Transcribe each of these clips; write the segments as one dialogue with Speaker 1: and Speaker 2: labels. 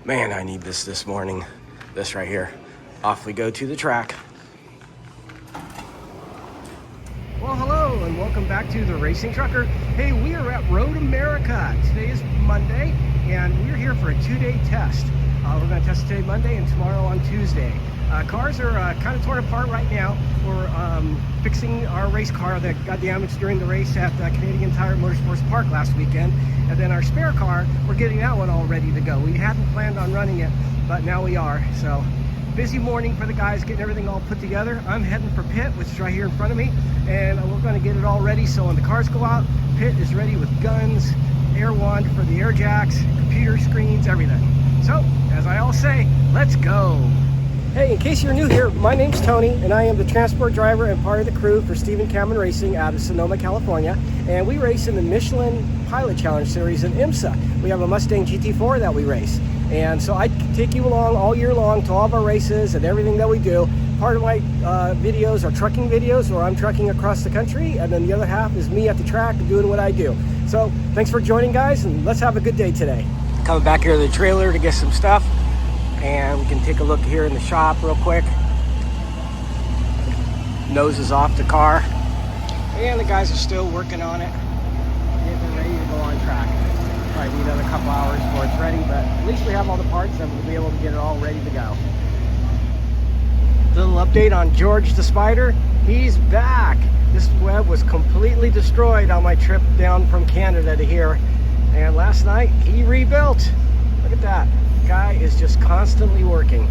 Speaker 1: Man, I need this morning. This right here. Off we go to the track. Well, hello and welcome back to the Racing Trucker. Hey, we are at Road America. Today is Monday and we're here for a 2-day test. We're going to test today Monday and tomorrow on Tuesday. Cars are kind of torn apart right now. We're fixing our race car that got damaged during the race at Canadian Tire Motorsports Park last weekend. And then our spare car, we're getting that one all ready to go. We hadn't planned on running it, but now we are. So busy morning for the guys getting everything all put together. I'm heading for pit, which is right here in front of me. And we're going to get it all ready so when the cars go out, pit is ready with guns, air wand for the air jacks, computer screens, everything. So, as I always say, let's go. Hey, in case you're new here, my name's Tony, and I am the transport driver and part of the crew for Stephen Cameron Racing out of Sonoma, California. And we race in the Michelin Pilot Challenge Series in IMSA. We have a Mustang GT4 that we race. And so I take you along all year long to all of our races and everything that we do. Part of my videos are trucking videos where I'm trucking across the country, and then the other half is me at the track doing what I do. So thanks for joining, guys, and let's have a good day today. Coming back here to the trailer to get some stuff. And we can take a look here in the shop real quick. Nose is off the car. And the guys are still working on it. Getting ready to go on track. Probably need another couple hours before it's ready, but at least we have all the parts and we'll be able to get it all ready to go. Little update on George the Spider. He's back. This web was completely destroyed on my trip down from Canada to here. And last night he rebuilt. Look at that. Guy is just constantly working.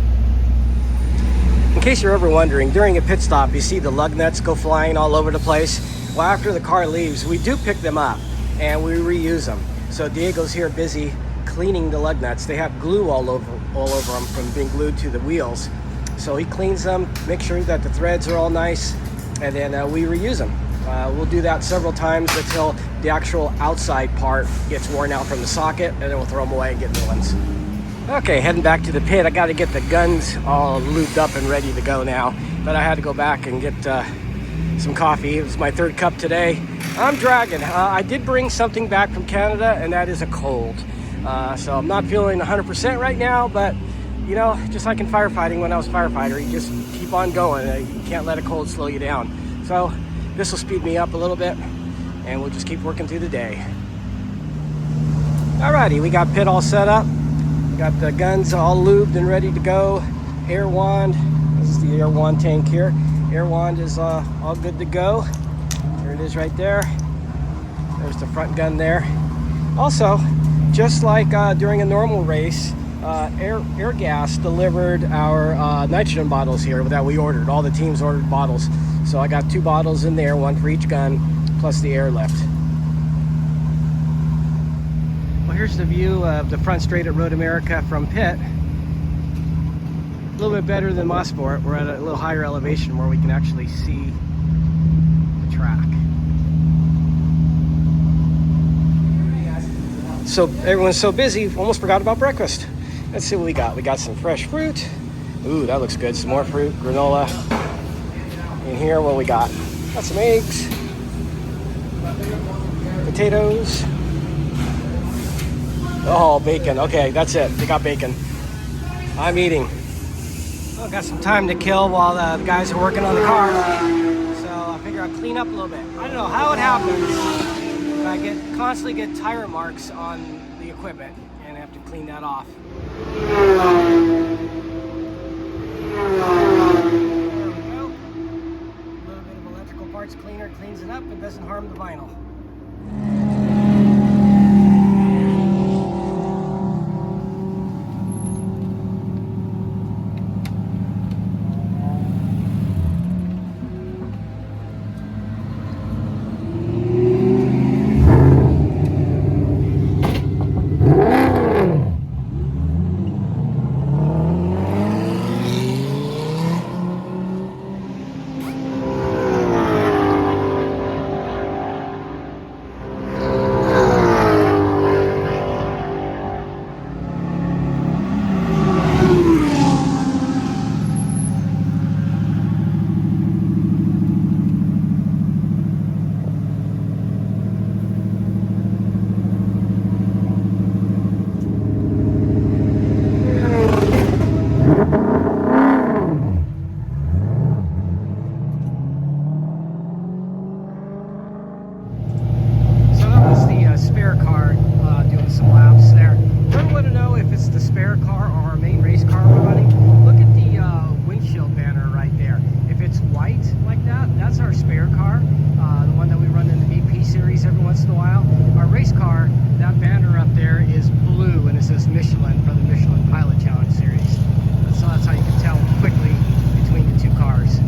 Speaker 1: In case you're ever wondering, during a pit stop you see the lug nuts go flying all over the place. Well, after the car leaves, we do pick them up and we reuse them. So Diego's here busy cleaning the lug nuts. They have glue all over them from being glued to the wheels. So he cleans them, makes sure that the threads are all nice, and then we reuse them. We'll do that several times until the actual outside part gets worn out from the socket, and then we'll throw them away and get new ones. Okay, heading back to the pit. I got to get the guns all lubed up and ready to go now. But I had to go back and get some coffee. It was my third cup today. I'm dragging. I did bring something back from Canada, and that is a cold. So I'm not feeling 100% right now, but you know, just like in firefighting when I was a firefighter, you just keep on going. You can't let a cold slow you down. So this will speed me up a little bit, and we'll just keep working through the day. Alrighty, we got pit all set up. Got the guns all lubed and ready to go. Air wand. This is the air wand tank here. Air wand is all good to go. There it is right there. There's the front gun there. Also, just like during a normal race, air gas delivered our nitrogen bottles here that we ordered. All the teams ordered bottles. So I got 2 bottles in there, one for each gun, plus the airlift. Well, here's the view of the front straight at Road America from pit. A little bit better than Mosport. We're at a little higher elevation where we can actually see the track. So everyone's so busy, almost forgot about breakfast. Let's see what we got. We got some fresh fruit. Ooh, that looks good. Some more fruit, granola. In here, what we got? Got some eggs, potatoes. Oh, bacon. Okay, that's it. They got bacon. I'm eating. Well, got some time to kill while the guys are working on the car. So I figure I'll clean up a little bit. I don't know how it happens, but I constantly get tire marks on the equipment and I have to clean that off. There we go. A little bit of electrical parts cleaner cleans it up and doesn't harm the vinyl. spare car doing some laps there. If you ever want to know if it's the spare car or our main race car we're running, look at the windshield banner right there. If it's white like that, that's our spare car, the one that we run in the VP series every once in a while. Our race car, that banner up there is blue, and it says Michelin for the Michelin Pilot Challenge series. So that's how you can tell quickly between the two cars.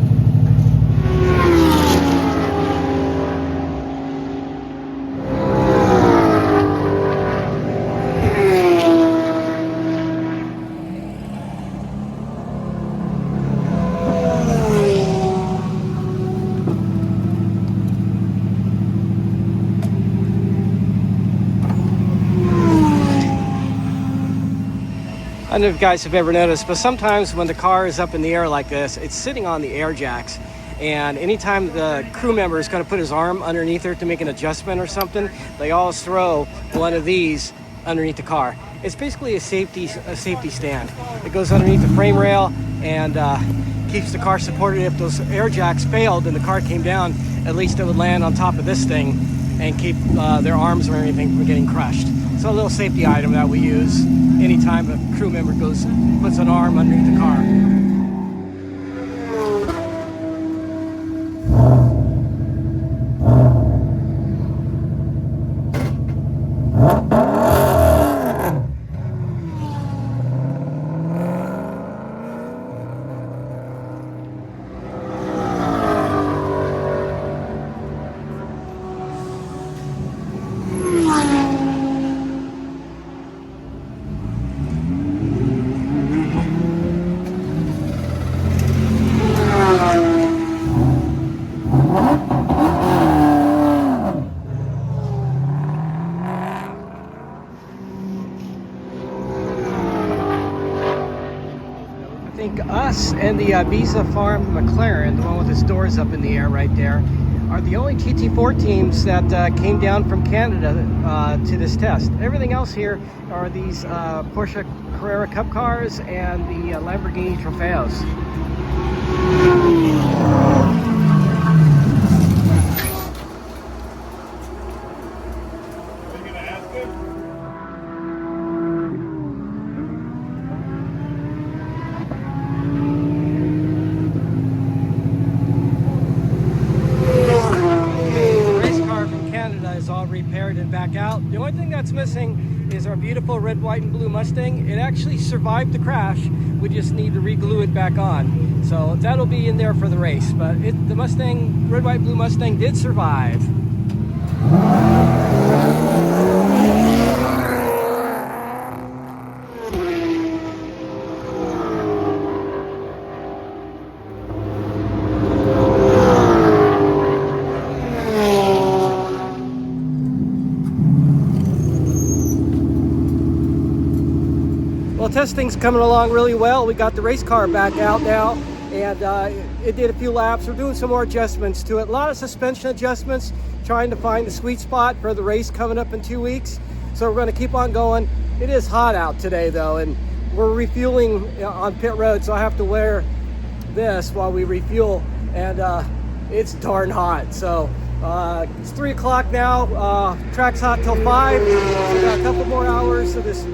Speaker 1: I don't know if you guys have ever noticed, but sometimes when the car is up in the air like this, it's sitting on the air jacks. And anytime the crew member is going to put his arm underneath her to make an adjustment or something, they always throw one of these underneath the car. It's basically a safety stand. It goes underneath the frame rail and keeps the car supported. If those air jacks failed and the car came down, at least it would land on top of this thing and keep their arms or anything from getting crushed. So a little safety item that we use anytime a crew member puts an arm underneath the car. Us and the Visa Farm McLaren, the one with its doors up in the air right there, are the only GT4 teams that came down from Canada to this test. Everything else here are these Porsche Carrera Cup cars and the Lamborghini Trofeos. Repaired and back out. The only thing that's missing is our beautiful red, white, and blue Mustang. It actually survived the crash. We just need to re-glue it back on. So that'll be in there for the race. But the Mustang, red, white, blue Mustang did survive. Well, testing's coming along really well. We got the race car back out now, and it did a few laps. We're doing some more adjustments to it. A lot of suspension adjustments, trying to find the sweet spot for the race coming up in 2 weeks. So we're going to keep on going. It is hot out today, though, and we're refueling on pit road, so I have to wear this while we refuel, and it's darn hot. So it's 3 o'clock now. Track's hot till 5. So we got a couple more hours of this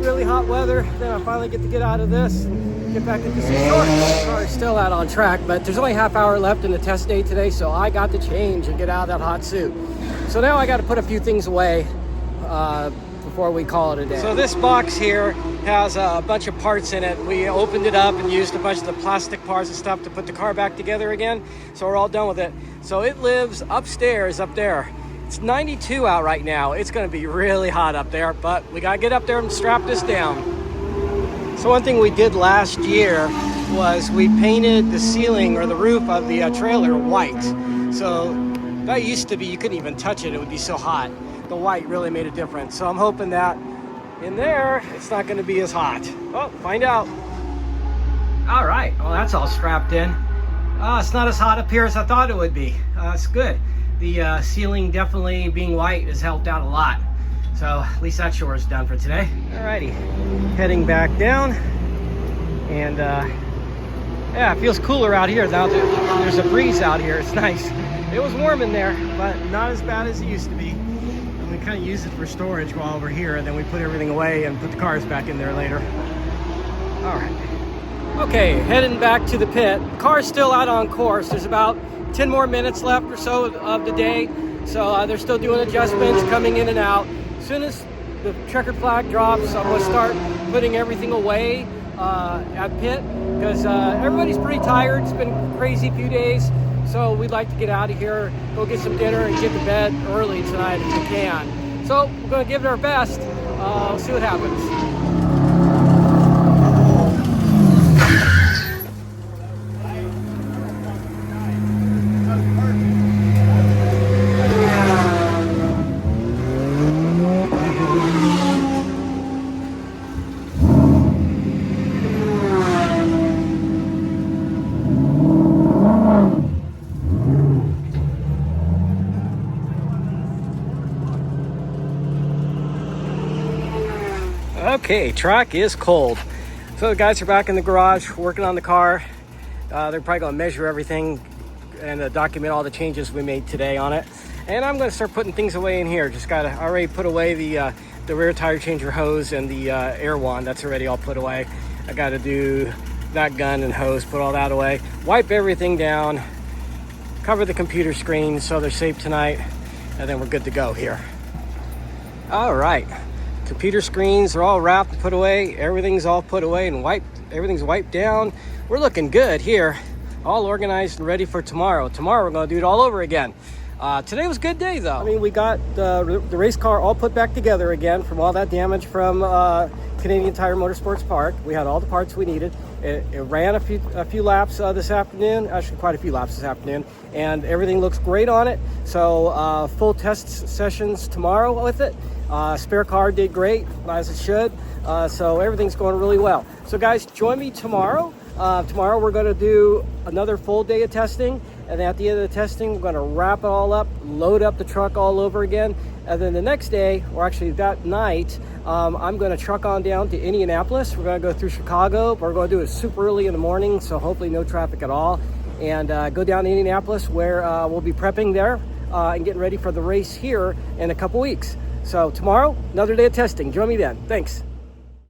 Speaker 1: really hot weather. Then I finally get to get out of this and get back into some shorts. The car is still out on track, but there's only a half hour left in the test day today, so I got to change and get out of that hot suit. So now I got to put a few things away before we call it a day. So this box here has a bunch of parts in it. We opened it up and used a bunch of the plastic parts and stuff to put the car back together again. So we're all done with it. So it lives upstairs up there. It's 92 out right now. It's going to be really hot up there, but we got to get up there and strap this down. So one thing we did last year was we painted the ceiling or the roof of the trailer white. So that used to be, you couldn't even touch it. It would be so hot. The white really made a difference. So I'm hoping that in there, it's not going to be as hot. Oh, find out. All right. Well, that's all strapped in. It's not as hot up here as I thought it would be. It's good. The ceiling definitely being white has helped out a lot. So at least that chore is done for today. Alrighty, heading back down. And yeah, it feels cooler out here now. There's a breeze out here. It's nice. It was warm in there, but not as bad as it used to be. we kind of use it for storage while we're here, and then we put everything away and put the cars back in there later. All right. Okay, heading back to the pit. Car's still out on course. There's about 10 more minutes left or so of the day. So they're still doing adjustments, coming in and out. As soon as the checkered flag drops, I'm gonna start putting everything away at pit, because everybody's pretty tired. It's been a crazy few days. So we'd like to get out of here, go get some dinner, and get to bed early tonight if we can. So we're gonna give it our best. We'll see what happens. Okay, track is cold. So the guys are back in the garage working on the car. They're probably going to measure everything and document all the changes we made today on it. And I'm going to start putting things away in here. Just got to already put away the rear tire changer hose and the air wand. That's already all put away. I got to do that gun and hose, put all that away. Wipe everything down. Cover the computer screen so they're safe tonight. And then we're good to go here. All right. Computer screens are all wrapped and put away. Everything's all put away and wiped. Everything's wiped down. We're looking good here. All organized and ready for tomorrow. Tomorrow we're going to do it all over again. Today was a good day though. I mean, we got the race car all put back together again from all that damage from Canadian Tire Motorsports Park. We had all the parts we needed. It ran a few laps this afternoon, actually quite a few laps this afternoon, and everything looks great on it. So full test sessions tomorrow with it. Spare car did great, as it should. So everything's going really well. So guys, join me tomorrow. Tomorrow we're going to do another full day of testing, and at the end of the testing we're going to wrap it all up, load up the truck all over again, and then the next day, or actually that night, I'm going to truck on down to Indianapolis. We're going to go through Chicago, but we're going to do it super early in the morning, so hopefully no traffic at all, and go down to Indianapolis where we'll be prepping there and getting ready for the race here in a couple weeks. So tomorrow, another day of testing. Join me then. Thanks.